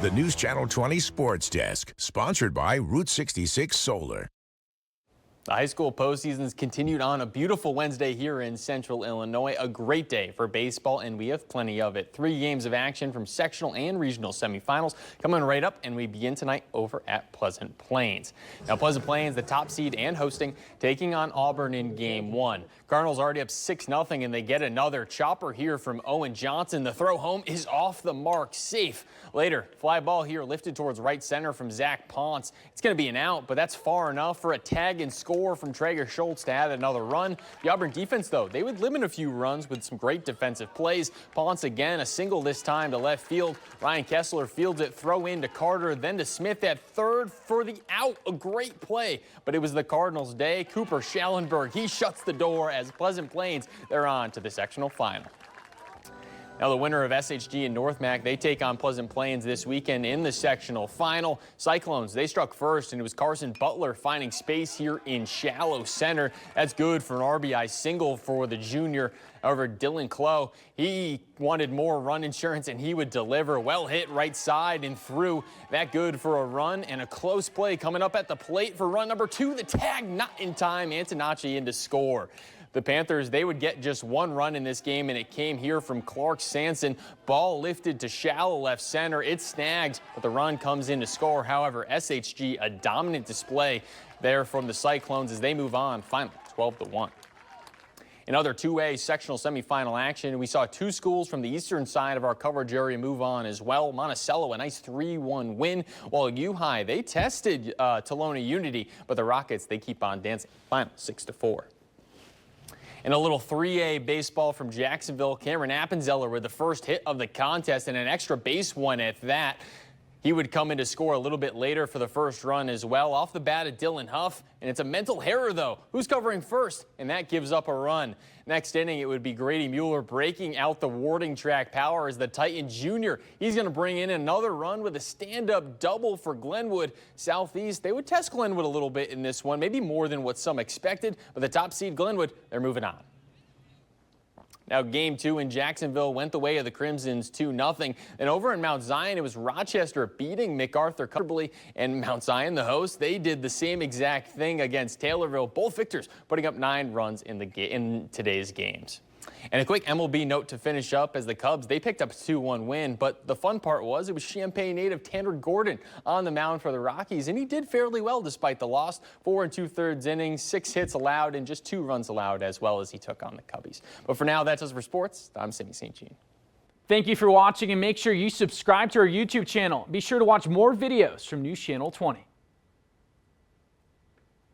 The News Channel 20 Sports Desk, sponsored by Route 66 Solar. The high school postseason's continued on a beautiful Wednesday here in central Illinois. A great day for baseball, and we have plenty of it. 3 games of action from sectional and regional semifinals coming right up, and we begin tonight over at Pleasant Plains. Now, Pleasant Plains, the top seed and hosting, taking on Auburn in game 1. Cardinals already up 6-0, and they get another chopper here from Owen Johnson. The throw home is off the mark, safe. Later, fly ball here lifted towards right center from Zach Ponce. It's going to be an out, but that's far enough for a tag and score from Traeger Schultz to add another run. The Auburn defense, though, they would limit a few runs with some great defensive plays. Ponce again, a single this time to left field. Ryan Kessler fields it, throw in to Carter, then to Smith at third for the out. A great play, but it was the Cardinals' day. Cooper Schallenberg, he shuts the door as Pleasant Plains, they're on to the sectional final. Now, the winner of SHG and North Mac, they take on Pleasant Plains this weekend in the sectional final. Cyclones, they struck first, and it was Carson Butler finding space here in shallow center. That's good for an RBI single for the junior. However, Dylan Clough, he wanted more run insurance, and he would deliver. Well hit right side and through. That good for a run, and a close play coming up at the plate for run number 2. The tag not in time. Antonacci in to score. The Panthers, they would get just 1 run in this game, and it came here from Clark Sanson. Ball lifted to shallow left center. It's snagged, but the run comes in to score. However, SHG, a dominant display there from the Cyclones as they move on, final 12-1. In other 2A sectional semifinal action, we saw 2 schools from the eastern side of our coverage area move on as well. Monticello, a nice 3-1 win, while U-High, they tested Tolona Unity, but the Rockets, they keep on dancing. Final 6-4. In a little 3A baseball from Jacksonville, Cameron Appenzeller with the first hit of the contest and an extra base one at that. He would come in to score a little bit later for the first run as well. Off the bat of Dylan Huff, and it's a mental error, though. Who's covering first? And that gives up a run. Next inning, it would be Grady Mueller breaking out the warning track power as the Titan Jr. He's going to bring in another run with a stand-up double for Glenwood. Southeast, they would test Glenwood a little bit in this one, maybe more than what some expected, but the top seed Glenwood, they're moving on. Now, game 2 in Jacksonville went the way of the Crimsons 2-0. And over in Mount Zion, it was Rochester beating MacArthur comfortably. And Mount Zion, the host, they did the same exact thing against Taylorville. Both victors putting up 9 runs in today's games. And a quick MLB note to finish up as the Cubs, they picked up a 2-1 win. But the fun part was it was Champaign native Tanner Gordon on the mound for the Rockies. And he did fairly well despite the loss. 4 2/3 innings, 6 hits allowed, and just 2 runs allowed as well as he took on the Cubbies. But for now, that's us for sports. I'm Sammy St. Jean. Thank you for watching, and make sure you subscribe to our YouTube channel. Be sure to watch more videos from News Channel 20.